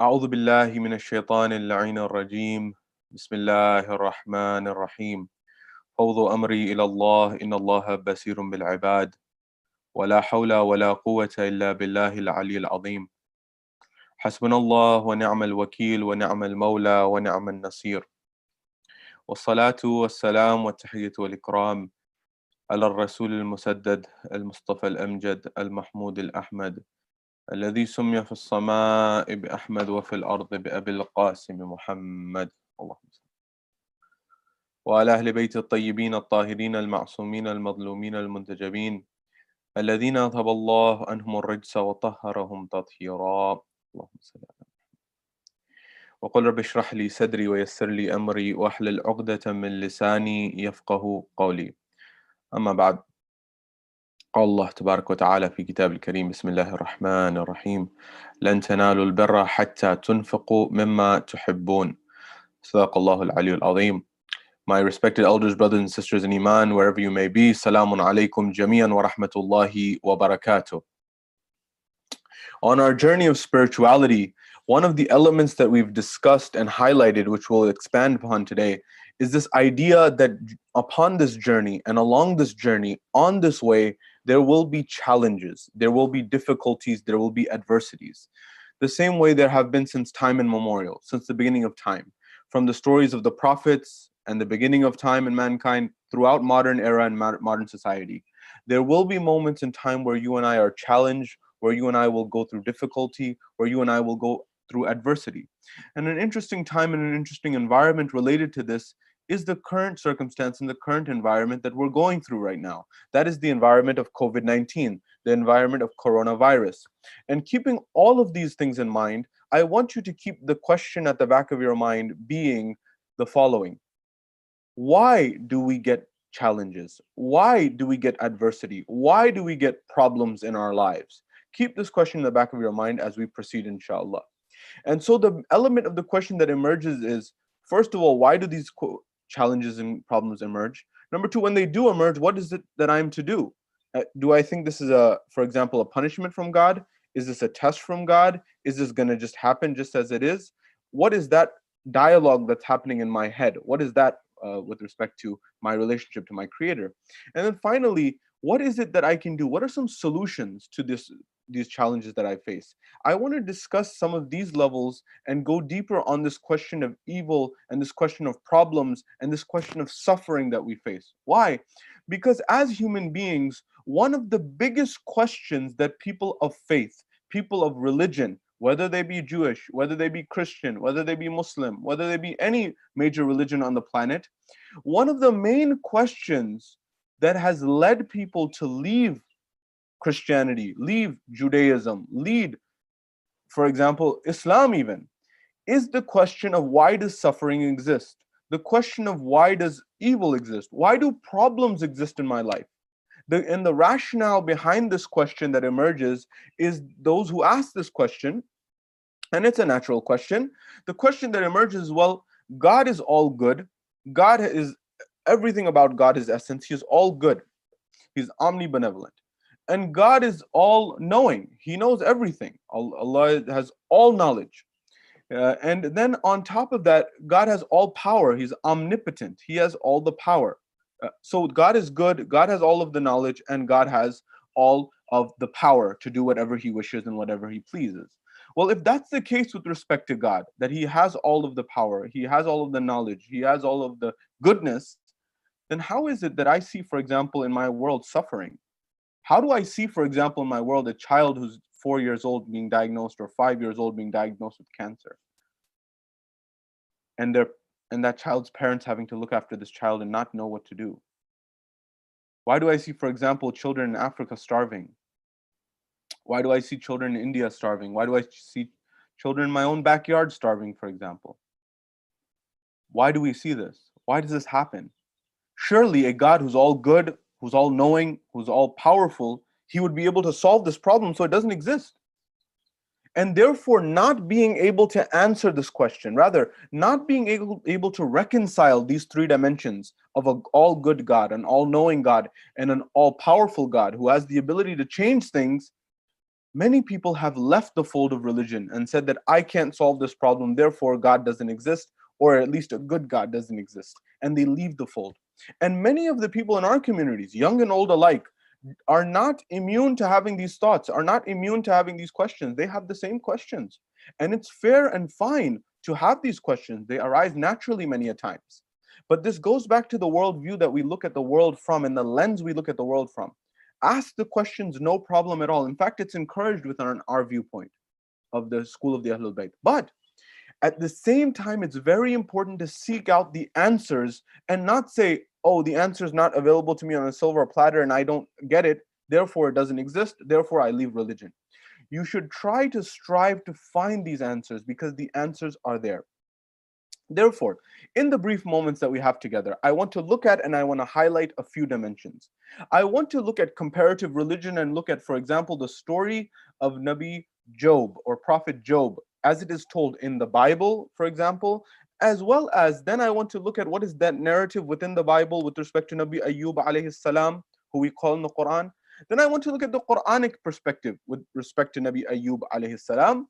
أعوذ بالله من الشيطان اللعين الرجيم. بسم الله الرحمن الرحيم. فوض أمري إلى الله إن الله بصير بالعباد. ولا حول ولا قوة إلا بالله العلي العظيم. حسبنا الله ونعم الوكيل ونعم المولى ونعم النصير. والصلاة والسلام والتحية والإكرام على الرسول المسدد المصطفى الأمجد المحمود الأحمد الذي سمي في السماء بأحمد وفي الأرض بأبي القاسم محمد. اللهم صل. وعلى أهل بيت الطيبين الطاهرين المعصومين المظلومين المنتجبين الذين أذهب الله عنهم الرجس وطهرهم تطهيرا. اللهم صل. وقل رب اشرح لي صدري ويسر لي أمري واحلل عقدة من لساني يفقه قولي. أما بعد، قال الله تبارك وتعالى في كتاب الكريم: بسم الله الرحمن الرحيم. لن تنالوا البر حتى تنفقوا مما تحبون. صدق الله العلي العظيم. My respected elders, brothers and sisters in Iman, wherever you may be, Salamun alaikum jami'an wa rahmatullahi wa barakatuh. On our journey of spirituality, one of the elements that we've discussed and highlighted, which we'll expand upon today, is this idea that upon this journey and along this journey, on this way, there will be challenges, there will be difficulties, there will be adversities. The same way there have been since time immemorial, since the beginning of time, from the stories of the prophets and the beginning of time in mankind throughout modern era and modern society. There will be moments in time where you and I are challenged, where you and I will go through difficulty, where you and I will go through adversity. And an interesting time and an interesting environment related to this is the current circumstance and the current environment that we're going through right now. That is the environment of COVID-19, the environment of coronavirus. And keeping all of these things in mind, I want you to keep the question at the back of your mind being the following: why do we get challenges? Why do we get adversity? Why do we get problems in our lives? Keep this question in the back of your mind as we proceed, inshallah. And so the element of the question that emerges is, first of all, why do these challenges and problems emerge? Number two, when they do emerge, what is it that I'm to do? Do I think this is for example, a punishment from God? Is this a test from God? Is this going to just happen just as it is? What is that dialogue that's happening in my head? What is that with respect to my relationship to my Creator? And then finally, what is it that I can do? What are some solutions to these challenges that I face? I want to discuss some of these levels and go deeper on this question of evil and this question of problems and this question of suffering that we face. Why? Because as human beings, one of the biggest questions that people of faith, people of religion, whether they be Jewish, whether they be Christian, whether they be Muslim, whether they be any major religion on the planet, one of the main questions that has led people to leave Christianity, leave Judaism, lead, for example, Islam even, is the question of why does suffering exist? The question of why does evil exist? Why do problems exist in my life? And the rationale behind this question that emerges is those who ask this question, and it's a natural question. The question that emerges is, well, God is all good. God is everything about God is essence. He is all good. He's omnibenevolent. And God is all knowing. He knows everything. Allah has all knowledge. And then on top of that, God has all power. He's omnipotent. He has all the power. So God is good. God has all of the knowledge, and God has all of the power to do whatever He wishes and whatever He pleases. Well, if that's the case with respect to God, that He has all of the power, He has all of the knowledge, He has all of the goodness, then how is it that I see, for example, in my world suffering? How do I see, for example, in my world, a child who's 4 years old being diagnosed or 5 years old being diagnosed with cancer? And that child's parents having to look after this child and not know what to do? Why do I see, for example, children in Africa starving? Why do I see children in India starving? Why do I see children in my own backyard starving, for example? Why do we see this? Why does this happen? Surely a God who's all good, who's all knowing, who's all powerful, He would be able to solve this problem so it doesn't exist. And therefore, not being able to answer this question, rather, not being able to reconcile these three dimensions of an all good God, an all knowing God, and an all powerful God who has the ability to change things, Many people have left the fold of religion and said that I can't solve this problem, therefore God doesn't exist, or at least a good God doesn't exist. And they leave the fold. And many of the people in our communities, young and old alike, are not immune to having these thoughts, are not immune to having these questions. They have the same questions. And it's fair and fine to have these questions. They arise naturally many a times. But this goes back to the worldview that we look at the world from and the lens we look at the world from. Ask the questions, no problem at all. In fact, it's encouraged within our viewpoint of the school of the Ahlul Bayt. But at the same time, it's very important to seek out the answers and not say, oh, the answer is not available to me on a silver platter and I don't get it, therefore it doesn't exist, therefore I leave religion. You should try to strive to find these answers because the answers are there. Therefore, in the brief moments that we have together, I want to look at and I want to highlight a few dimensions. I want to look at comparative religion and look at, for example, the story of Nabi Job or Prophet Job as it is told in the Bible, for example, as well as then I want to look at what is that narrative within the Bible with respect to Nabi Ayyub alayhi salam, who we call in the Quran. Then I want to look at the Quranic perspective with respect to Nabi Ayyub alayhi salam.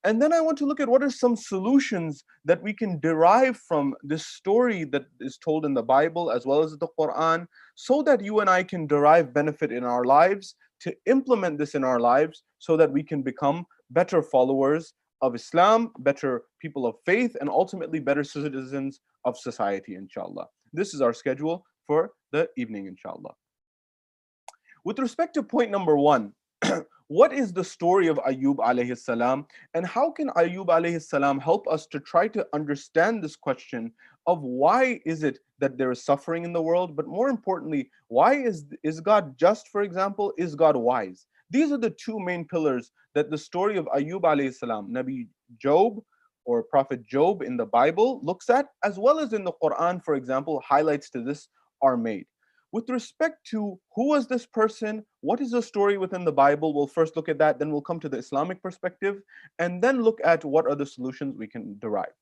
And then I want to look at what are some solutions that we can derive from this story that is told in the Bible as well as the Quran, so that you and I can derive benefit in our lives, to implement this in our lives, so that we can become better followers of Islam, better people of faith, and ultimately better citizens of society, inshallah. This is our schedule for the evening, inshallah. With respect to point number one, what is the story of Ayyub alayhi salam, and how can Ayyub alayhi salam help us to try to understand this question of why is it that there is suffering in the world, but more importantly, why is God just, for example, is God wise? These are the two main pillars that the story of Ayyub alayhi salam, Nabi Job or Prophet Job in the Bible looks at, as well as in the Quran, for example, highlights to this are made. With respect to who was this person, what is the story within the Bible, we'll first look at that, then we'll come to the Islamic perspective, and then look at what are the solutions we can derive.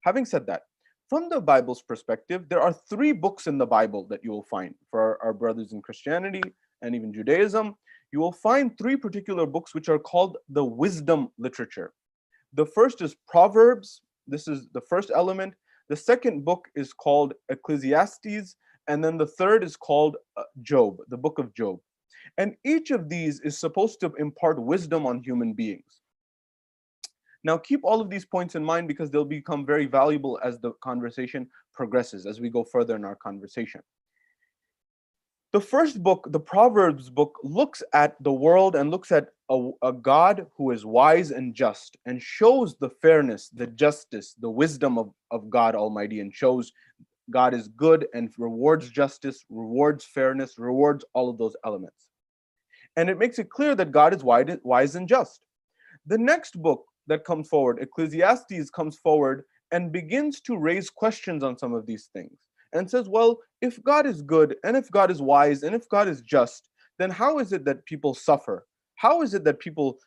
Having said that, from the Bible's perspective, there are three books in the Bible that you will find. For our brothers in Christianity and even Judaism, you will find three particular books which are called the wisdom literature. The first is Proverbs. This is the first element. The second book is called Ecclesiastes. And then the third is called Job, the book of Job. And each of these is supposed to impart wisdom on human beings. Now, keep all of these points in mind because they'll become very valuable as the conversation progresses, as we go further in our conversation. The first book, the Proverbs book, looks at the world and looks at a God who is wise and just and shows the fairness, the justice, the wisdom of God Almighty, and shows God is good and rewards justice, rewards fairness, rewards all of those elements. And it makes it clear that God is wise and just. The next book that comes forward, Ecclesiastes, comes forward and begins to raise questions on some of these things and says, well, if God is good and if God is wise and if God is just, then how is it that people suffer? How is it that people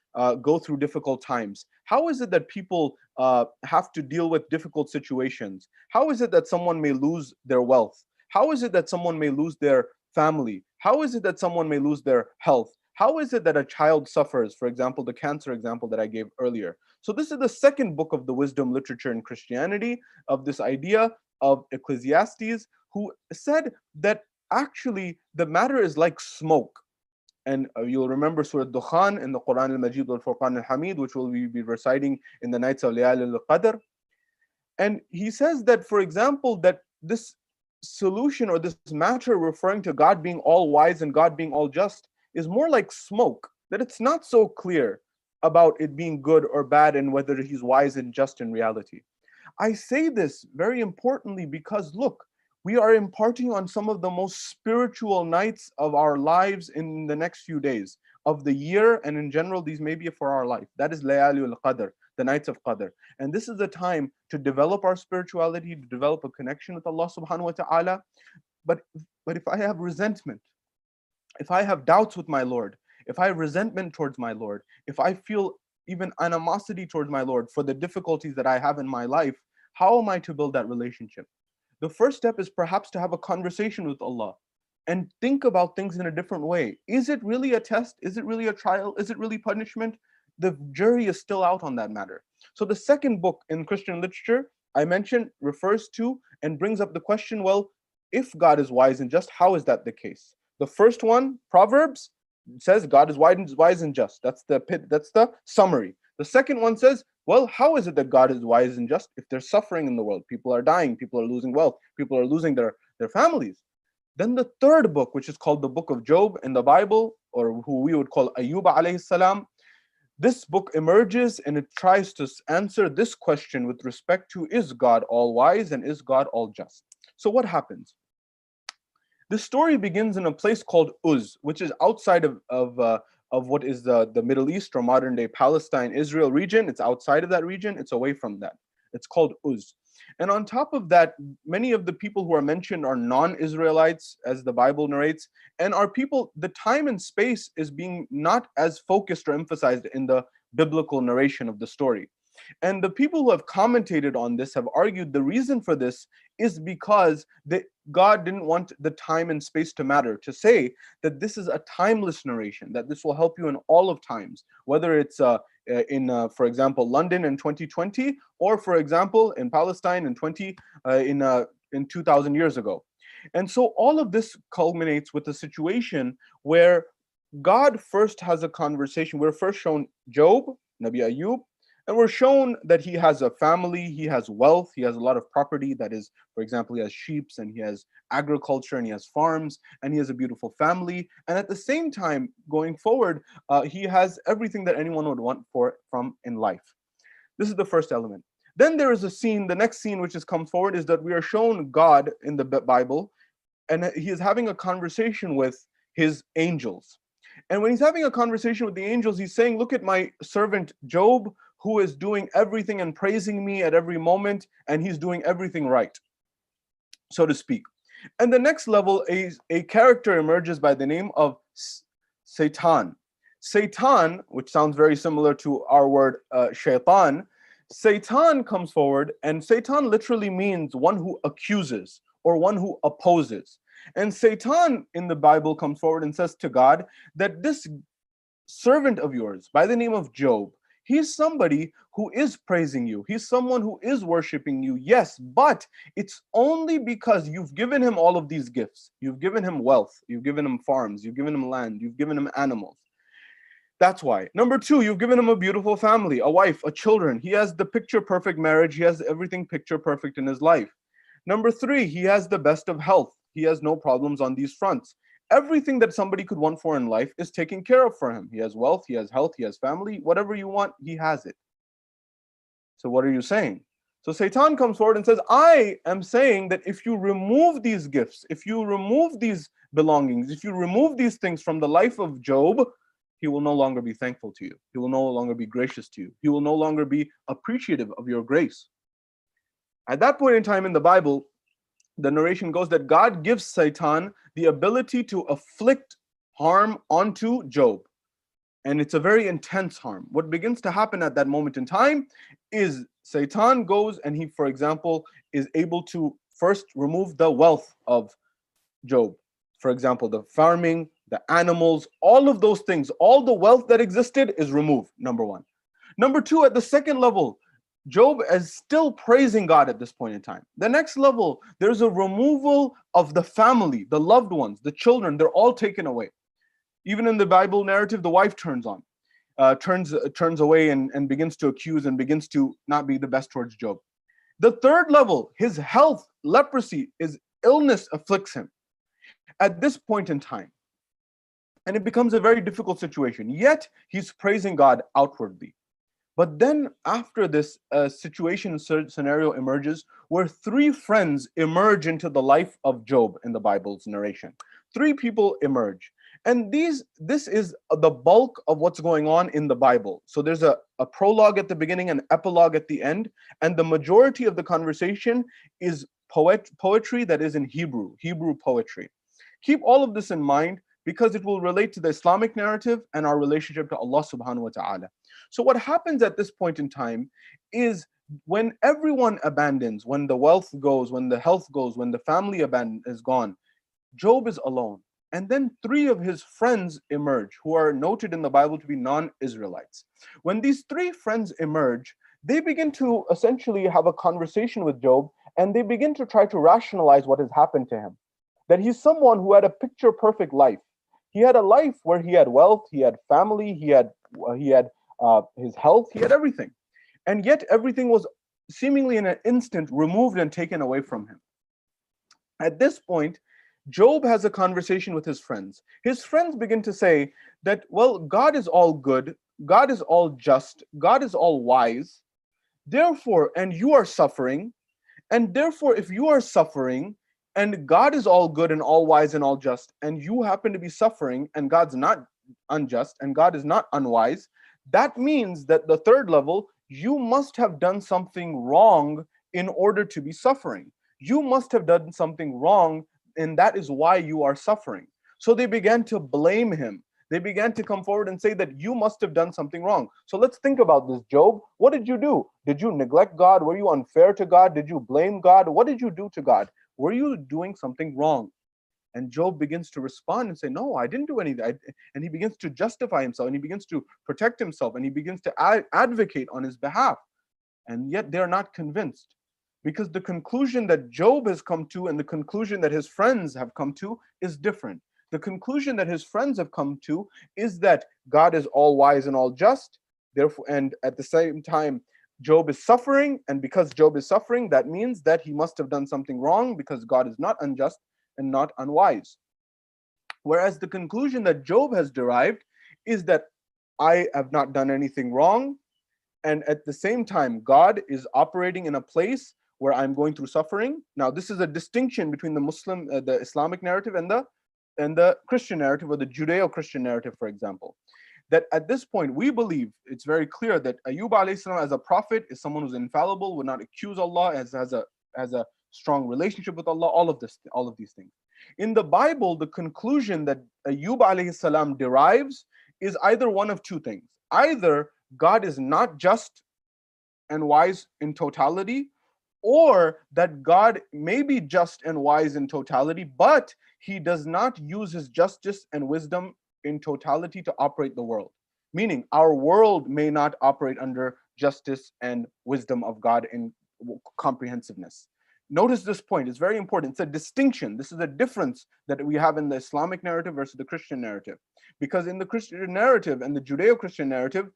go through difficult times? How is it that people have to deal with difficult situations? How is it that someone may lose their wealth? How is it that someone may lose their family? How is it that someone may lose their health? How is it that a child suffers, for example, the cancer example that I gave earlier? So this is the second book of the wisdom literature in Christianity, of this idea of Ecclesiastes, who said that actually the matter is like smoke. And you'll remember Surah Dukhan in the Quran al-Majid wal Furqan al-Hamid, which we'll be reciting in the nights of Layal al-Qadr. And he says that, for example, that this solution or this matter referring to God being all wise and God being all just is more like smoke, that it's not so clear about it being good or bad and whether he's wise and just in reality. I say this very importantly because look, we are imparting on some of the most spiritual nights of our lives in the next few days of the year, and in general, these may be for our life. That is Layali al-Qadr, the nights of Qadr. And this is the time to develop our spirituality, to develop a connection with Allah subhanahu wa ta'ala. But if I have resentment, if I have doubts with my Lord, if I have resentment towards my Lord, if I feel even animosity towards my Lord for the difficulties that I have in my life, how am I to build that relationship? The first step is perhaps to have a conversation with Allah. and think about things in a different way. Is it really a test? Is it really a trial? Is it really punishment? The jury is still out on that matter. So the second book in Christian literature I mentioned refers to and brings up the question, well, if God is wise and just, how is that the case? The first one, Proverbs, says God is wise and just. That's the summary. The second one says, well, how is it that God is wise and just if there's suffering in the world? People are dying, people are losing wealth, people are losing their families. Then the third book, which is called the book of Job in the Bible, or who we would call Ayyub alayhi salam, this book emerges and it tries to answer this question with respect to, is God all wise and is God all just? So what happens? The story begins in a place called Uz, which is outside of what is the Middle East or modern day Palestine, Israel region. It's outside of that region. It's away from that. It's called Uz. And on top of that, many of the people who are mentioned are non-Israelites, as the Bible narrates, and are people, the time and space is being not as focused or emphasized in the biblical narration of the story. And the people who have commentated on this have argued the reason for this is because God didn't want the time and space to matter, to say that this is a timeless narration, that this will help you in all of times, whether it's for example, London in 2020, or for example, in Palestine in 2000 years ago. And so all of this culminates with a situation where God first has a conversation. We're first shown Job, Nabi Ayub, and we're shown that he has a family, he has wealth, he has a lot of property. That is, for example, he has sheep and he has agriculture and he has farms and he has a beautiful family. And at the same time, going forward, he has everything that anyone would want from in life. This is the first element. Then there is a scene, the next scene which has come forward is that we are shown God in the Bible, and he is having a conversation with his angels. And when he's having a conversation with the angels, he's saying, look at my servant Job, who is doing everything and praising me at every moment, and he's doing everything right, so to speak. And the next level, a character emerges by the name of Satan. Satan, which sounds very similar to our word shaitan, Satan comes forward, and Satan literally means one who accuses or one who opposes. And Satan in the Bible comes forward and says to God that this servant of yours by the name of Job, he's somebody who is praising you. He's someone who is worshiping you. Yes, but it's only because you've given him all of these gifts. You've given him wealth. You've given him farms. You've given him land. You've given him animals. That's why. Number two, you've given him a beautiful family, a wife, a children. He has the picture perfect marriage. He has everything picture perfect in his life. Number three, he has the best of health. He has no problems on these fronts. Everything that somebody could want for in life is taken care of for him. He has wealth, he has health, he has family, whatever you want, he has it. So what are you saying? So Satan comes forward and says, I am saying that if you remove these gifts, if you remove these belongings, if you remove these things from the life of Job, he will no longer be thankful to you. He will no longer be gracious to you. He will no longer be appreciative of your grace. At that point in time in the Bible, the narration goes that God gives Satan the ability to afflict harm onto Job. And it's a very intense harm. What begins to happen at that moment in time is Satan goes and he, for example, is able to first remove the wealth of Job. For example, the farming, the animals, all of those things, all the wealth that existed is removed, number one. Number two, at the second level, Job is still praising God at this point in time. The next level, there's a removal of the family, the loved ones, the children, they're all taken away. Even in the Bible narrative, the wife turns away and begins to accuse and begins to not be the best towards Job. The third level, his health, leprosy, his illness afflicts him at this point in time. And it becomes a very difficult situation. Yet, he's praising God outwardly. But then after this situation scenario emerges, where three friends emerge into the life of Job in the Bible's narration. Three people emerge. And this is the bulk of what's going on in the Bible. So there's a prologue at the beginning, an epilogue at the end, and the majority of the conversation is poetry that is in Hebrew poetry. Keep all of this in mind because it will relate to the Islamic narrative and our relationship to Allah subhanahu wa ta'ala. So what happens at this point in time is when everyone abandons, when the wealth goes, when the health goes, when the family is gone, Job is alone. And then three of his friends emerge, who are noted in the Bible to be non-Israelites. When these three friends emerge, they begin to essentially have a conversation with Job, and they begin to try to rationalize what has happened to him. That he's someone who had a picture perfect life. He had a life where he had wealth, he had family, he had his health, he had everything. And yet everything was seemingly in an instant removed and taken away from him. At this point, Job has a conversation with his friends. His friends begin to say that, well, God is all good, God is all just, God is all wise. Therefore, and you are suffering, and therefore, if you are suffering, and God is all good and all wise and all just, and you happen to be suffering, and God's not unjust, and God is not unwise, that means that the third level, you must have done something wrong in order to be suffering. You must have done something wrong, and that is why you are suffering. So they began to blame him. They began to come forward and say that you must have done something wrong. So let's think about this, Job. What did you do? Did you neglect God? Were you unfair to God? Did you blame God? What did you do to God? Were you doing something wrong? And Job begins to respond and say, no, I didn't do anything. And he begins to justify himself, and he begins to protect himself, and he begins to advocate on his behalf. And yet they're not convinced, because the conclusion that Job has come to and the conclusion that his friends have come to is different. The conclusion that his friends have come to is that God is all wise and all just, therefore, and at the same time, Job is suffering, and because Job is suffering, that means that he must have done something wrong, because God is not unjust and not unwise. Whereas the conclusion that Job has derived is that I have not done anything wrong, and at the same time, God is operating in a place where I'm going through suffering. Now, this is a distinction between the Islamic narrative and the Christian narrative, or the Judeo-Christian narrative, for example. That at this point, we believe it's very clear that Ayyub alayhi salam as a prophet is someone who's infallible, would not accuse Allah, has a strong relationship with Allah, all of these things. In the Bible, the conclusion that Ayyub alayhi salam derives is either one of two things. Either God is not just and wise in totality, or that God may be just and wise in totality, but he does not use his justice and wisdom in totality to operate the world. Meaning, our world may not operate under justice and wisdom of God in comprehensiveness. Notice this point, it's very important. It's a distinction. This is a difference that we have in the Islamic narrative versus the Christian narrative. Because in the Christian narrative and the Judeo-Christian narrative,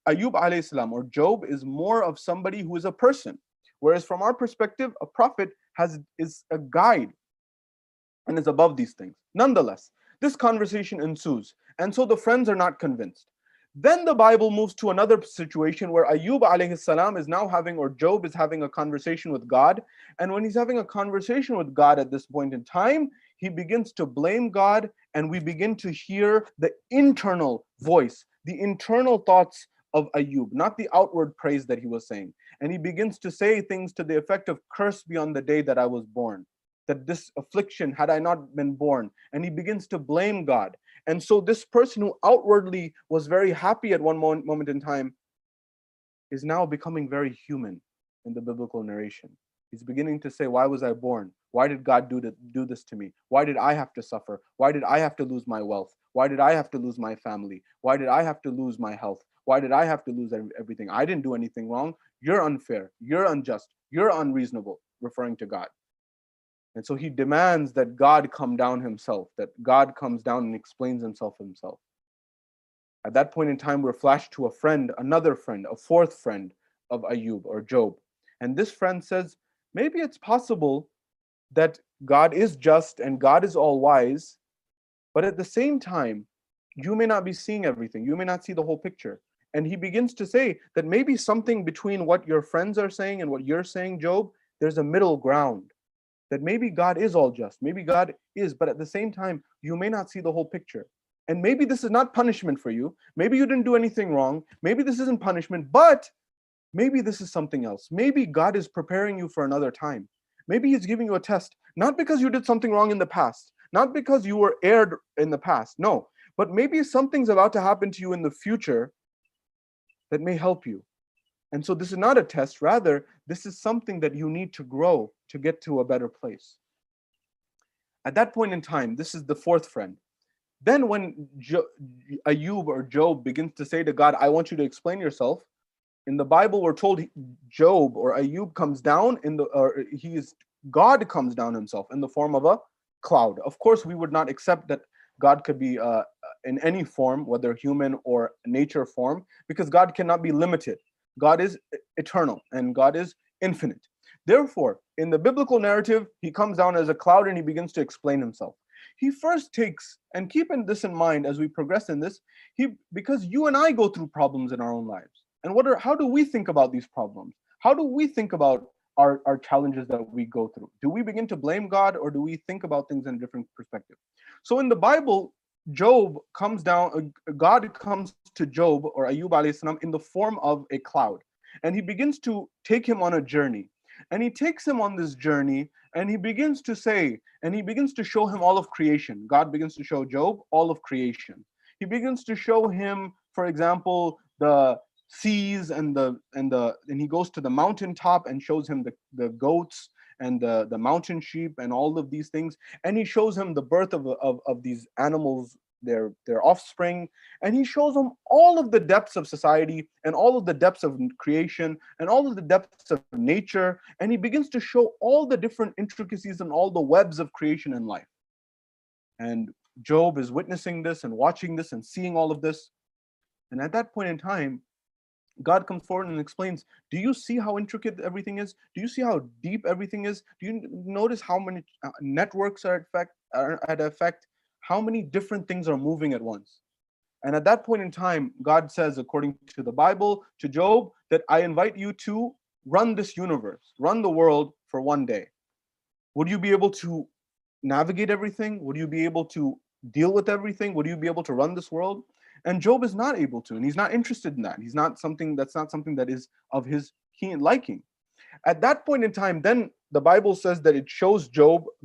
Ayyub alayhi salam, or Job, is more of somebody who is a person. Whereas from our perspective, a prophet is a guide and is above these things. Nonetheless, this conversation ensues, and so the friends are not convinced. Then the Bible moves to another situation where Ayyub alayhi salam is now having, or Job is having, a conversation with God. And when he's having a conversation with God at this point in time, he begins to blame God, and we begin to hear the internal voice, the internal thoughts of Ayyub, not the outward praise that he was saying. And he begins to say things to the effect of, curse be on the day that I was born, that this affliction had I not been born. And he begins to blame God. And so this person who outwardly was very happy at one moment in time is now becoming very human in the biblical narration. He's beginning to say, why was I born? Why did God do this to me? Why did I have to suffer? Why did I have to lose my wealth? Why did I have to lose my family? Why did I have to lose my health? Why did I have to lose everything? I didn't do anything wrong. You're unfair. You're unjust. You're unreasonable, referring to God. And so he demands that God come down himself, that God comes down and explains himself. At that point in time, we're flashed to a friend, another friend, a fourth friend of Ayyub or Job. And this friend says, maybe it's possible that God is just and God is all wise, but at the same time, you may not be seeing everything. You may not see the whole picture. And he begins to say that maybe something between what your friends are saying and what you're saying, Job, there's a middle ground. That maybe God is all just, maybe God is, but at the same time, you may not see the whole picture. And maybe this is not punishment for you. Maybe you didn't do anything wrong. Maybe this isn't punishment, but maybe this is something else. Maybe God is preparing you for another time. Maybe he's giving you a test, not because you did something wrong in the past, not because you were erred in the past, no, but maybe something's about to happen to you in the future that may help you. And so this is not a test, rather, this is something that you need to grow to get to a better place. At that point in time, this is the fourth friend. Then when Ayub or Job begins to say to God, I want you to explain yourself, in the Bible we're told Job or Ayub comes down God comes down himself in the form of a cloud. Of course, we would not accept that God could be in any form, whether human or nature form, because God cannot be limited. God is eternal and God is infinite. Therefore, in the biblical narrative, he comes down as a cloud and he begins to explain himself. He first takes, and keeping this in mind as we progress in this, because you and I go through problems in our own lives. And how do we think about these problems? How do we think about our challenges that we go through? Do we begin to blame God, or do we think about things in a different perspective? So in the Bible, God comes to Job or Ayub alayhi salam in the form of a cloud. And he begins to take him on a journey. And he takes him on this journey and he begins to show him all of creation. God begins to show Job all of creation. He begins to show him, for example, the seas and he goes to the mountaintop and shows him the goats and the mountain sheep and all of these things. And he shows him the birth of these animals, their offspring, and he shows him all of the depths of society and all of the depths of creation and all of the depths of nature, and he begins to show all the different intricacies and all the webs of creation and life. And Job is witnessing this and watching this and seeing all of this. And at that point in time, God comes forward and explains, do you see how intricate everything is? Do you see how deep everything is? Do you notice how many networks are at effect? How many different things are moving at once? And at that point in time, God says, according to the Bible, to Job, that I invite you to run this universe, run the world for one day. Would you be able to navigate everything? Would you be able to deal with everything? Would you be able to run this world? And Job is not able to, and he's not interested in that. That's not something that is of his keen liking. At that point in time, then the Bible says that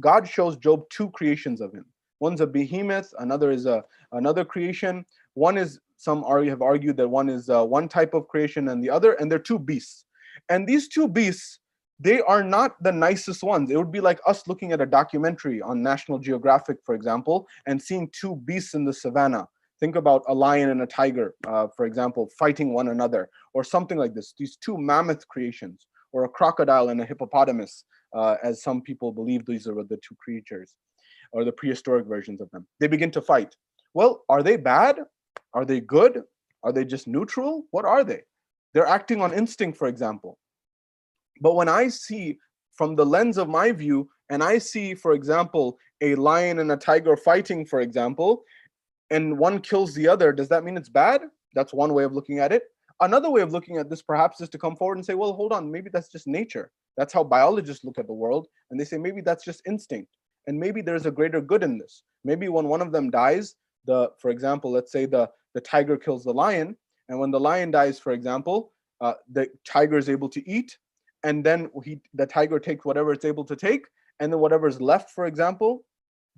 God shows Job two creations of him. One's a behemoth, another is another creation. One is, some have argued that one is one type of creation and the other, and they're two beasts. And these two beasts, they are not the nicest ones. It would be like us looking at a documentary on National Geographic, for example, and seeing two beasts in the savannah. Think about a lion and a tiger, for example, fighting one another, or something like this. These two mammoth creations, or a crocodile and a hippopotamus, as some people believe these are the two creatures, or the prehistoric versions of them. They begin to fight. Well, are they bad? Are they good? Are they just neutral? What are they? They're acting on instinct, for example. But when I see from the lens of my view, and I see, for example, a lion and a tiger fighting, for example, and one kills the other, does that mean it's bad? That's one way of looking at it. Another way of looking at this perhaps is to come forward and say, well, hold on, maybe that's just nature. That's how biologists look at the world. And they say, maybe that's just instinct. And maybe there's a greater good in this. Maybe when one of them dies, for example, let's say the tiger kills the lion. And when the lion dies, for example, the tiger is able to eat. And then the tiger takes whatever it's able to take. And then whatever is left, for example,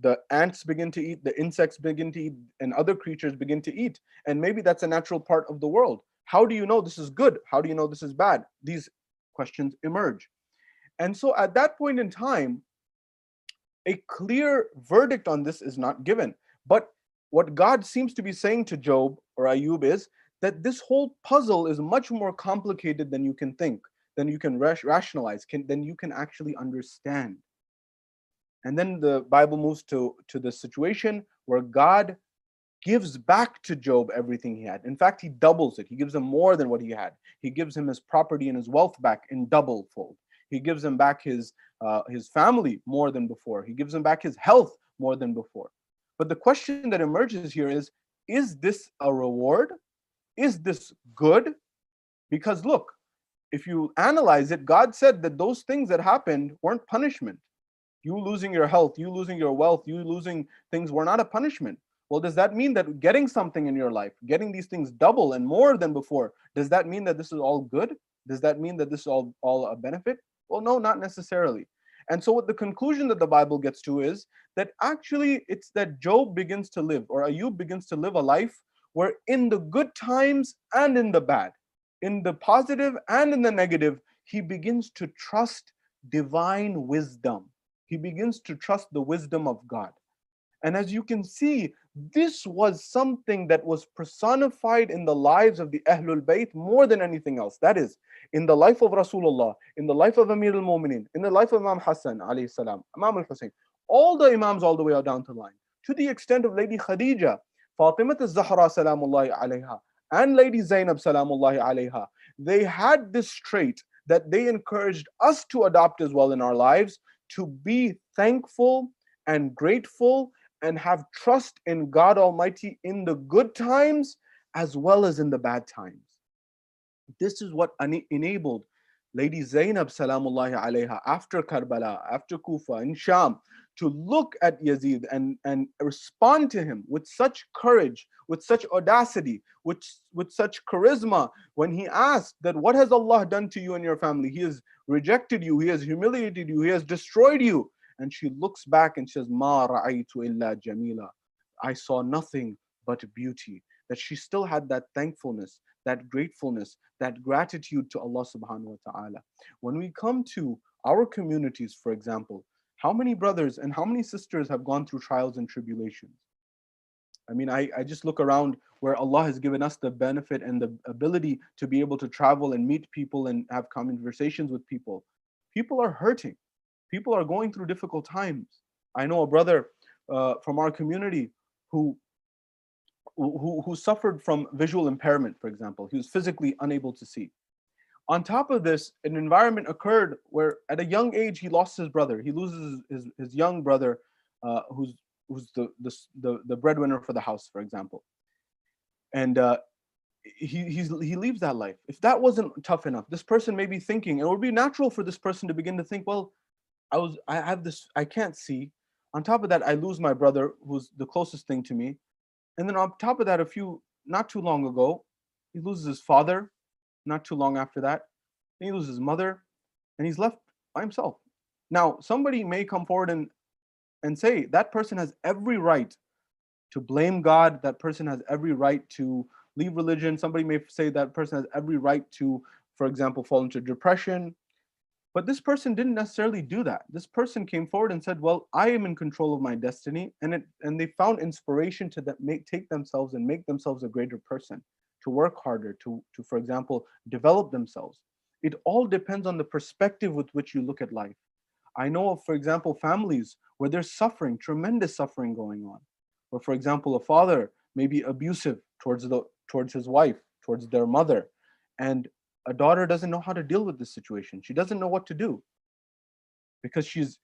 the ants begin to eat, the insects begin to eat, and other creatures begin to eat. And maybe that's a natural part of the world. How do you know this is good? How do you know this is bad? These questions emerge. And so at that point in time, a clear verdict on this is not given. But what God seems to be saying to Job or Ayub is that this whole puzzle is much more complicated than you can think, than you can rationalize, than you can actually understand. And then the Bible moves to the situation where God gives back to Job everything he had. In fact, he doubles it. He gives him more than what he had. He gives him his property and his wealth back in double fold. He gives him back his family more than before. He gives him back his health more than before. But the question that emerges here is this a reward? Is this good? Because look, if you analyze it, God said that those things that happened weren't punishment. You losing your health, you losing your wealth, you losing things were not a punishment. Well, does that mean that getting something in your life, getting these things double and more than before, does that mean that this is all good? Does that mean that this is all a benefit? Well, no, not necessarily. And so what the conclusion that the Bible gets to is that actually it's that Job begins to live, or Ayub begins to live a life where in the good times and in the bad, in the positive and in the negative, he begins to trust divine wisdom. he begins to trust the wisdom of God. And as you can see, this was something that was personified in the lives of the Ahlul Bayt more than anything else. That is, in the life of Rasulullah, in the life of Amir al-Mu'mineen, in the life of Imam Hassan alayhi salam, Imam al-Hussein, all the Imams all the way down the line, to the extent of Lady Khadija, Fatimah al-Zahra salamullahi alayha, and Lady Zainab salamullahi alayha, they had this trait that they encouraged us to adopt as well in our lives, to be thankful and grateful and have trust in God Almighty in the good times as well as in the bad times. This is what enabled Lady Zainab salamullahi alayha after Karbala, after Kufa in Sham, to look at Yazid and respond to him with such courage, with such audacity, with such charisma when he asked that, what has Allah done to you and your family? He has rejected you, he has humiliated you, he has destroyed you. And she looks back and says, Ma ra'aytu illa jamila. I saw nothing but beauty. That she still had that thankfulness, that gratefulness, that gratitude to Allah subhanahu wa ta'ala. When we come to our communities, for example, how many brothers and how many sisters have gone through trials and tribulations? I mean, I just look around where Allah has given us the benefit and the ability to be able to travel and meet people and have conversations with people. People are hurting. People are going through difficult times. I know a brother from our community who who suffered from visual impairment, for example. He was physically unable to see. On top of this, an environment occurred where at a young age he lost his brother. He loses his young brother, who's the breadwinner for the house, for example. And he leaves that life. If that wasn't tough enough, this person may be thinking, it would be natural for this person to begin to think, well, I have this, I can't see. On top of that, I lose my brother, who's the closest thing to me. And then on top of that, not too long ago, he loses his father, not too long after that. Then he loses his mother, and he's left by himself. Now, somebody may come forward and say that person has every right to blame God. That person has every right to leave religion. Somebody may say that person has every right to, for example, fall into depression. But this person didn't necessarily do that. This person came forward and said, well, I am in control of my destiny. And they found inspiration to take themselves and make themselves a greater person, to work harder, to for example, develop themselves. It all depends on the perspective with which you look at life. I know of, for example, families where there's suffering, tremendous suffering going on. Or, for example, a father may be abusive towards his wife, towards their mother. And a daughter doesn't know how to deal with this situation. She doesn't know what to do because she's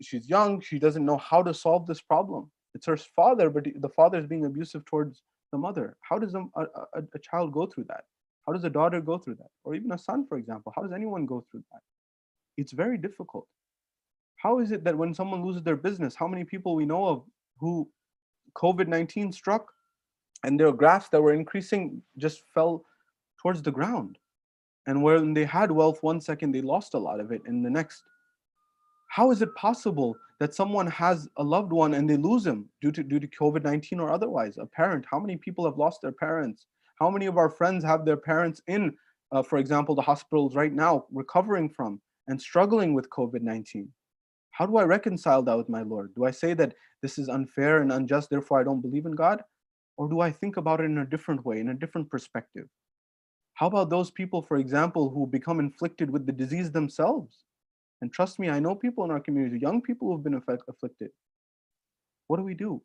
young. She doesn't know how to solve this problem. It's her father, but the father is being abusive towards the mother. How does a child go through that? How does a daughter go through that? Or even a son, for example. How does anyone go through that? It's very difficult. How is it that when someone loses their business, how many people we know of who COVID-19 struck and their graphs that were increasing just fell towards the ground? And when they had wealth one second, they lost a lot of it in the next. How is it possible that someone has a loved one and they lose him due to COVID-19 or otherwise? A parent, how many people have lost their parents? How many of our friends have their parents in, for example, the hospitals right now, recovering from and struggling with COVID-19? How do I reconcile that with my Lord? Do I say that this is unfair and unjust, therefore I don't believe in God? Or do I think about it in a different way, in a different perspective? How about those people, for example, who become inflicted with the disease themselves? And trust me, I know people in our community, young people who have been afflicted. What do we do?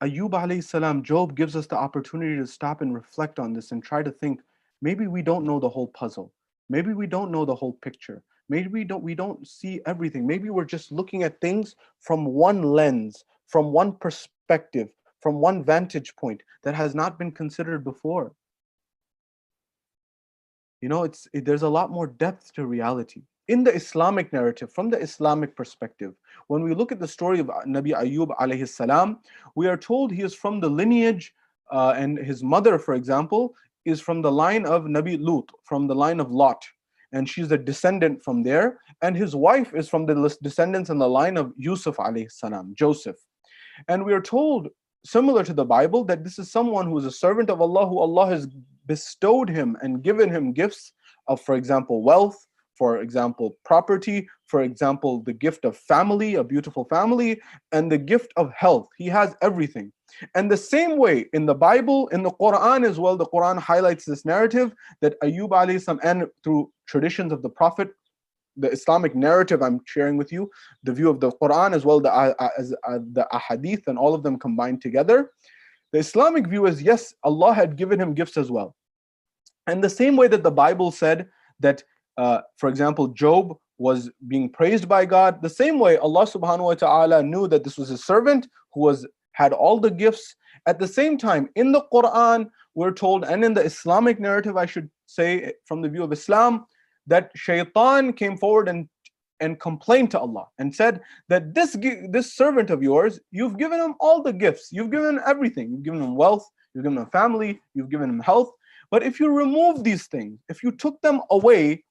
Ayub alayhi salam, Job gives us the opportunity to stop and reflect on this and try to think, maybe we don't know the whole puzzle. Maybe we don't know the whole picture. Maybe we don't see everything. Maybe we're just looking at things from one lens, from one perspective, from one vantage point that has not been considered before. You know, there's a lot more depth to reality. In the Islamic narrative, from the Islamic perspective, when we look at the story of Nabi Ayub alayhi salam, we are told he is from the lineage, and his mother, for example, is from the line of Nabi Lut, from the line of Lot. And she's a descendant from there. And his wife is from the descendants in the line of Yusuf alayhi salam, Joseph. And we are told, similar to the Bible, that this is someone who is a servant of Allah, who Allah has bestowed him and given him gifts of, for example, wealth, for example, property, for example, the gift of family, a beautiful family, and the gift of health. He has everything. And the same way in the Bible, in the Quran as well, the Quran highlights this narrative that Ayyub alayhi salam, and through traditions of the Prophet, the Islamic narrative I'm sharing with you, the view of the Quran as well, the ahadith and all of them combined together. The Islamic view is yes, Allah had given him gifts as well. And the same way that the Bible said that, for example, Job was being praised by God, the same way Allah subhanahu wa ta'ala knew that this was his servant who had all the gifts. At the same time, in the Quran, we're told, and in the Islamic narrative, I should say, from the view of Islam, that shaitan came forward and complained to Allah and said that this servant of yours, you've given him all the gifts, you've given him everything, you've given him wealth, you've given him family, you've given him health. But if you remove these things, if you took them away,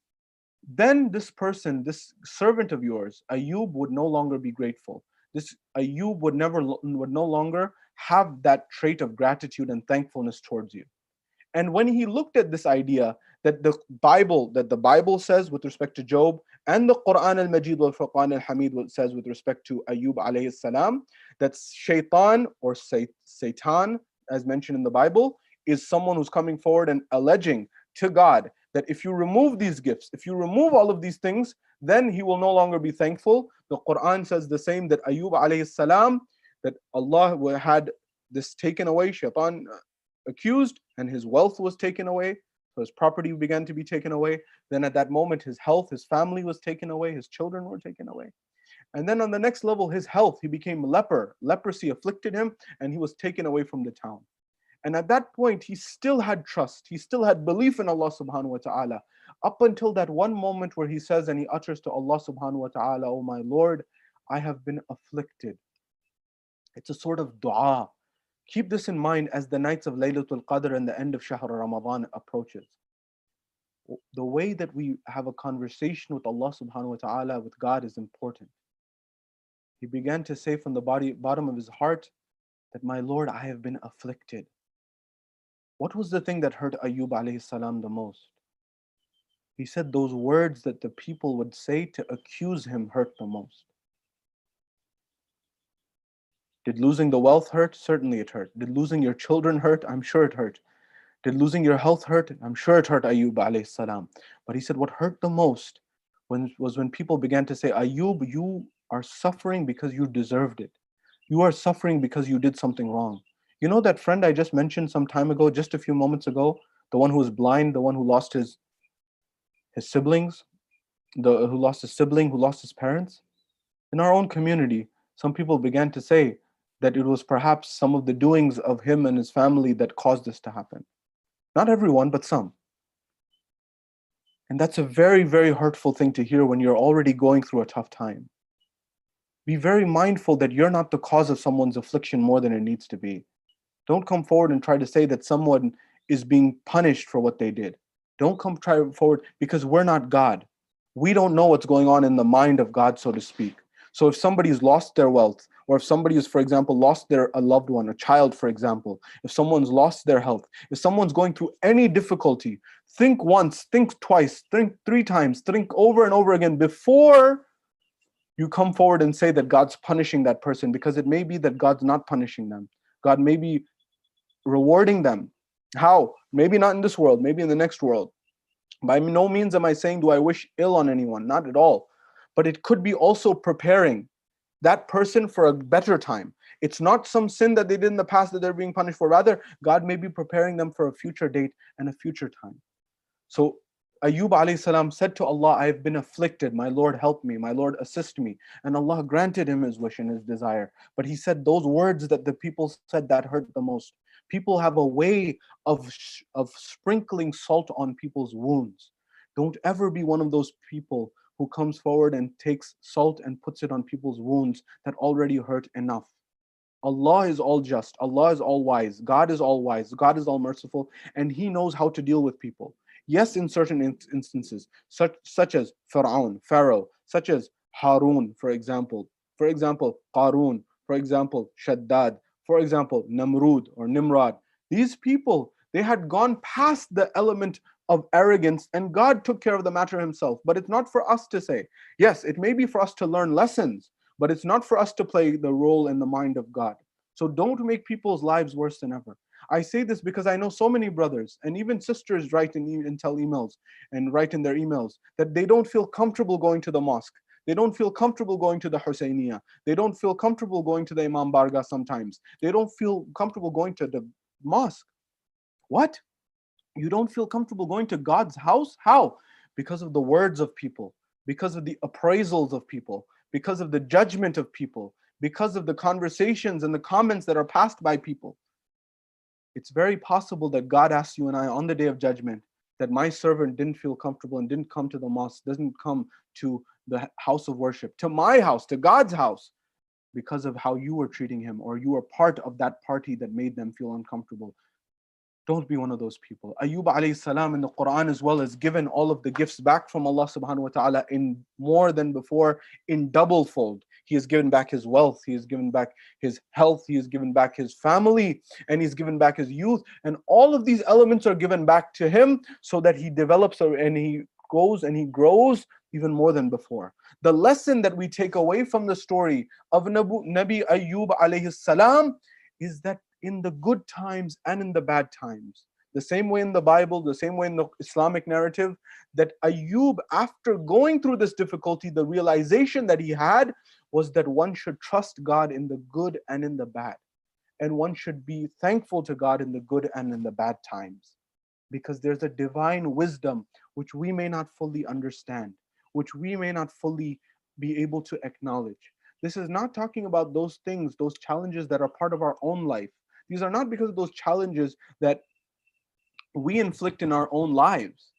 then this person, this servant of yours, Ayub, would no longer be grateful. This Ayub would no longer have that trait of gratitude and thankfulness towards you. And when he looked at this idea that the Bible says with respect to Job, and the Quran al-Majid wal Furqan al-Hamid says with respect to Ayub alayhi salam, that shaitan or Satan, as mentioned in the Bible, is someone who's coming forward and alleging to God that if you remove these gifts, if you remove all of these things, then he will no longer be thankful. The Quran says the same, that Ayub alayhi salam, that Allah had this taken away, shaitan accused, and his wealth was taken away. So his property began to be taken away. Then at that moment, his health, his family was taken away, his children were taken away. And then on the next level, his health, he became leper. Leprosy afflicted him, and he was taken away from the town. And at that point, he still had trust. He still had belief in Allah subhanahu wa ta'ala. Up until that one moment where he says and he utters to Allah subhanahu wa ta'ala, "Oh my Lord, I have been afflicted." It's a sort of dua. Keep this in mind as the nights of Laylatul Qadr and the end of Shahr Ramadan approaches. The way that we have a conversation with Allah subhanahu wa ta'ala, with God, is important. He began to say from the bottom of his heart that, "My Lord, I have been afflicted." What was the thing that hurt Ayyub alayhi salam the most? He said those words that the people would say to accuse him hurt the most. Did losing the wealth hurt? Certainly it hurt. Did losing your children hurt? I'm sure it hurt. Did losing your health hurt? I'm sure it hurt Ayyub alayhi salam. But he said what hurt the most was when people began to say, "Ayyub, you are suffering because you deserved it. You are suffering because you did something wrong." You know that friend I just mentioned some time ago, just a few moments ago, the one who was blind, the one who lost his siblings, who lost his sibling, who lost his parents? In our own community, some people began to say that it was perhaps some of the doings of him and his family that caused this to happen. Not everyone, but some. And that's a very, very hurtful thing to hear when you're already going through a tough time. Be very mindful that you're not the cause of someone's affliction more than it needs to be. Don't come forward and try to say that someone is being punished for what they did. Don't try forward, because we're not God. We don't know what's going on in the mind of God, so to speak. So if somebody's lost their wealth, or if somebody has, for example, lost a loved one, a child, for example, if someone's lost their health, if someone's going through any difficulty, think once, think twice, think 3 times, think over and over again before you come forward and say that God's punishing that person, because it may be that God's not punishing them. God may be rewarding them. How? Maybe not in this world, maybe in the next world. By no means am I saying do I wish ill on anyone, not at all. But it could be also preparing that person for a better time. It's not some sin that they did in the past that they're being punished for. Rather, God may be preparing them for a future date and a future time. So Ayyub alayhi salam said to Allah, "I have been afflicted. My Lord, help me. My Lord, assist me." And Allah granted him his wish and his desire. But he said those words that the people said that hurt the most. People have a way of sprinkling salt on people's wounds. Don't ever be one of those people who comes forward and takes salt and puts it on people's wounds that already hurt enough. Allah is all just. Allah is all wise. God is all wise. God is all merciful. And He knows how to deal with people. Yes, in certain instances, such as Pharaoh, such as Harun, for example, Qarun, for example, Shaddad, for example, Namrud or Nimrod. These people, they had gone past the element of arrogance, and God took care of the matter himself. But it's not for us to say. Yes, it may be for us to learn lessons, but it's not for us to play the role in the mind of God. So don't make people's lives worse than ever. I say this because I know so many brothers and even sisters write and tell emails and write in their emails that they don't feel comfortable going to the mosque. They don't feel comfortable going to the Husainiya. They don't feel comfortable going to the Imam Barga sometimes. They don't feel comfortable going to the mosque. What? You don't feel comfortable going to God's house? How? Because of the words of people, because of the appraisals of people, because of the judgment of people, because of the conversations and the comments that are passed by people. It's very possible that God asks you and I on the day of judgment that my servant didn't feel comfortable and didn't come to the mosque, doesn't come to the house of worship, to my house, to God's house, because of how you were treating him, or you were part of that party that made them feel uncomfortable. Don't be one of those people. Ayub alayhi salam in the Quran as well is given all of the gifts back from Allah subhanahu wa ta'ala in more than before, in double fold. He has given back his wealth, he has given back his health, he has given back his family, and he's given back his youth. And all of these elements are given back to him so that he develops and he goes and he grows even more than before. The lesson that we take away from the story of Nabi Ayub alayhi salam is that in the good times and in the bad times, the same way in the Bible, the same way in the Islamic narrative, that Ayub, after going through this difficulty, the realization that he had was that one should trust God in the good and in the bad. And one should be thankful to God in the good and in the bad times. Because there's a divine wisdom which we may not fully understand, which we may not fully be able to acknowledge. This is not talking about those things, those challenges that are part of our own life. These are not because of those challenges that we inflict in our own lives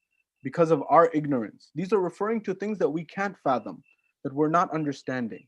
because of our ignorance. These are referring to things that we can't fathom, that we're not understanding.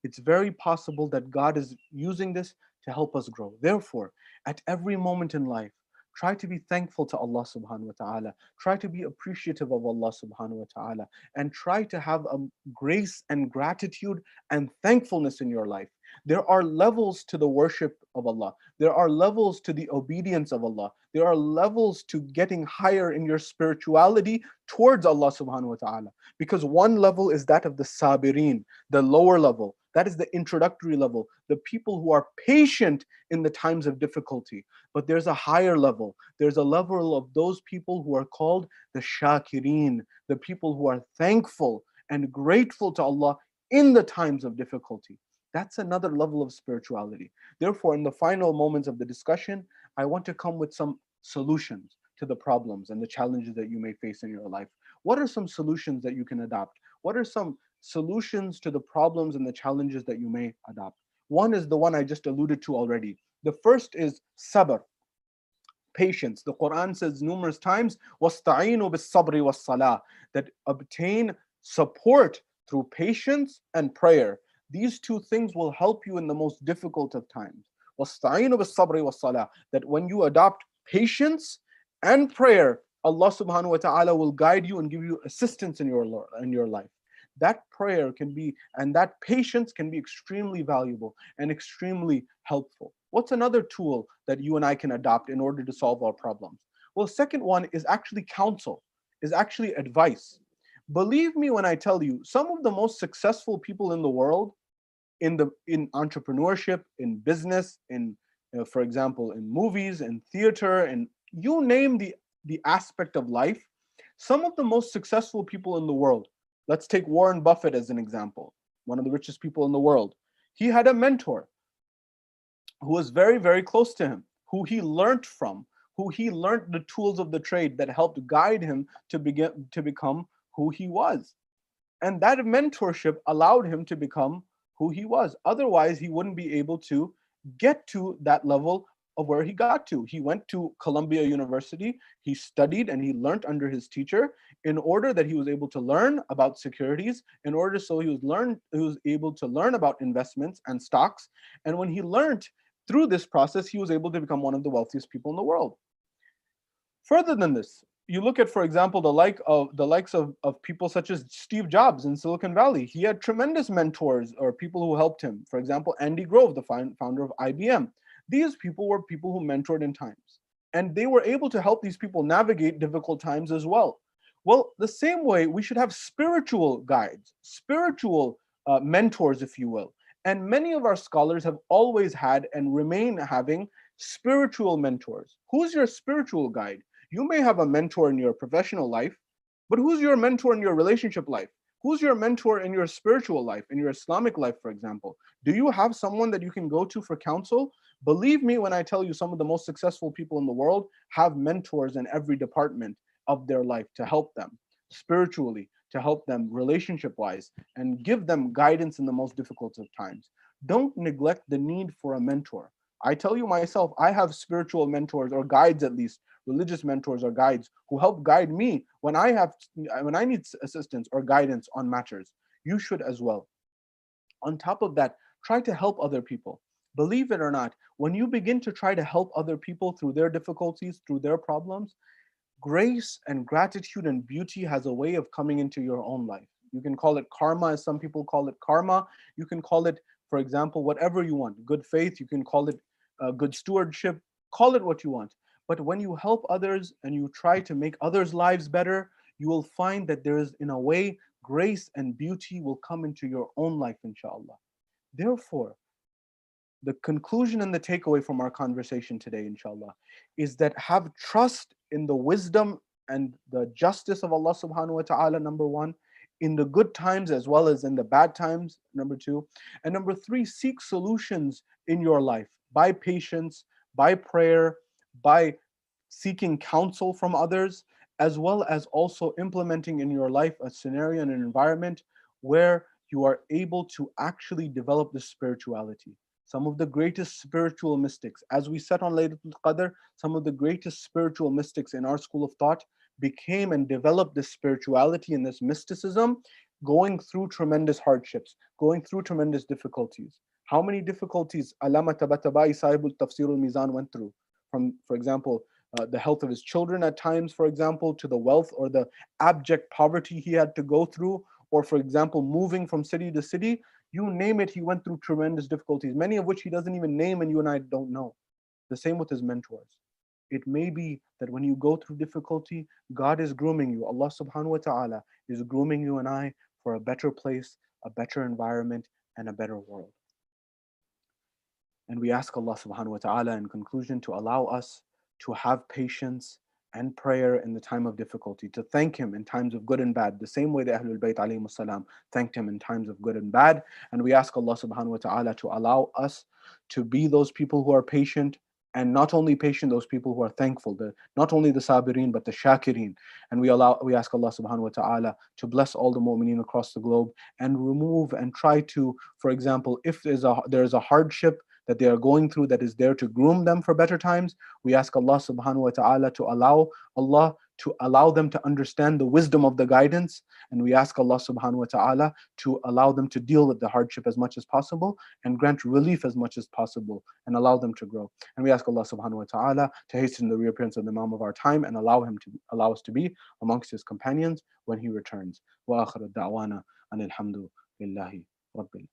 It's very possible that God is using this to help us grow. Therefore, at every moment in life, try to be thankful to Allah subhanahu wa ta'ala. Try to be appreciative of Allah subhanahu wa ta'ala. And try to have a grace and gratitude and thankfulness in your life. There are levels to the worship of Allah. There are levels to the obedience of Allah. There are levels to getting higher in your spirituality towards Allah subhanahu wa ta'ala. Because one level is that of the sabirin, the lower level. That is the introductory level, the people who are patient in the times of difficulty. But there's a higher level. There's a level of those people who are called the shakirin, the people who are thankful and grateful to Allah in the times of difficulty. That's another level of spirituality. Therefore, in the final moments of the discussion, I want to come with some solutions to the problems and the challenges that you may face in your life. What are some solutions that you can adopt? What are some solutions to the problems and the challenges that you may adopt? One is the one I just alluded to already. The first is sabr, patience. The Quran says numerous times, وَاسْتَعِينُوا بِالصَّبْرِ وَالصَّلَاةِ, that obtain support through patience and prayer. These two things will help you in the most difficult of times. وَاسْتَعِينُوا بِالصَّبْرِ وَالصَّلَاةِ, that when you adopt patience and prayer, Allah subhanahu wa ta'ala will guide you and give you assistance in your life. That prayer can be, and that patience can be extremely valuable and extremely helpful. What's another tool that you and I can adopt in order to solve our problems? Well, second one is actually counsel, is actually advice. Believe me when I tell you, some of the most successful people in the world, in entrepreneurship, in business, in for example, in movies, in theater, and you name the aspect of life, some of the most successful people in the world. Let's take Warren Buffett as an example, one of the richest people in the world. He had a mentor who was very, very close to him, who he learned from, who he learned the tools of the trade that helped guide him to become who he was. And that mentorship allowed him to become who he was. Otherwise, he wouldn't be able to get to that level of where he got to. He went to Columbia University, he studied and he learned under his teacher in order that he was able to learn about securities, in order so he was able to learn about investments and stocks. And when he learned through this process, he was able to become one of the wealthiest people in the world. Further than this, you look at, for example, the likes of people such as Steve Jobs in Silicon Valley. He had tremendous mentors or people who helped him. For example, Andy Grove, the founder of IBM. These people were people who mentored in times. And they were able to help these people navigate difficult times as well. Well, the same way, we should have spiritual guides, spiritual mentors, if you will. And many of our scholars have always had and remain having spiritual mentors. Who's your spiritual guide? You may have a mentor in your professional life, but who's your mentor in your relationship life? Who's your mentor in your spiritual life, in your Islamic life, for example? Do you have someone that you can go to for counsel? Believe me when I tell you, some of the most successful people in the world have mentors in every department of their life to help them spiritually, to help them relationship wise, and give them guidance in the most difficult of times. Don't neglect the need for a mentor. I tell you myself, I have spiritual mentors or guides, at least religious mentors or guides, who help guide me when I need assistance or guidance on matters. You should as well. On top of that, try to help other people. Believe it or not, when you begin to try to help other people through their difficulties, through their problems, grace and gratitude and beauty has a way of coming into your own life. You can call it karma, as some people call it karma. You can call it, for example, whatever you want. Good faith, you can call it good stewardship, call it what you want. But when you help others and you try to make others' lives better, you will find that there is, in a way, grace and beauty will come into your own life, inshallah. Therefore, the conclusion and the takeaway from our conversation today, inshallah, is that have trust in the wisdom and the justice of Allah subhanahu wa ta'ala, number one, in the good times as well as in the bad times, number two. And number three, seek solutions in your life by patience, by prayer, by seeking counsel from others, as well as also implementing in your life a scenario and an environment where you are able to actually develop this spirituality. Some of the greatest spiritual mystics, as we said on Laylatul Qadr, some of the greatest spiritual mystics in our school of thought became and developed this spirituality and this mysticism going through tremendous hardships, going through tremendous difficulties. How many difficulties Alama Tabatabai Sahibul Tafsirul Mizan went through? From, for example, the health of his children at times, for example, to the wealth or the abject poverty he had to go through, or for example, moving from city to city. You name it, he went through tremendous difficulties, many of which he doesn't even name and you and I don't know. The same with his mentors. It may be that when you go through difficulty, God is grooming you. Allah subhanahu wa ta'ala is grooming you and I for a better place, a better environment, and a better world. And we ask Allah subhanahu wa ta'ala in conclusion to allow us to have patience and prayer in the time of difficulty, to thank Him in times of good and bad, the same way the Ahlul Bayt alayhi salam thanked Him in times of good and bad. And we ask Allah subhanahu wa ta'ala to allow us to be those people who are patient, and not only patient, those people who are thankful, not only the sabirin, but the shakirin. And we ask Allah subhanahu wa ta'ala to bless all the mu'mineen across the globe and remove and try to, for example, if there's a hardship that they are going through that is there to groom them for better times, we ask Allah subhanahu wa ta'ala to allow them to understand the wisdom of the guidance. And we ask Allah subhanahu wa ta'ala to allow them to deal with the hardship as much as possible and grant relief as much as possible and allow them to grow. And we ask Allah subhanahu wa ta'ala to hasten the reappearance of the Imam of our time and allow us to be amongst his companions when he returns. Wa akhir da'wana anil hamdu lillahi rabbil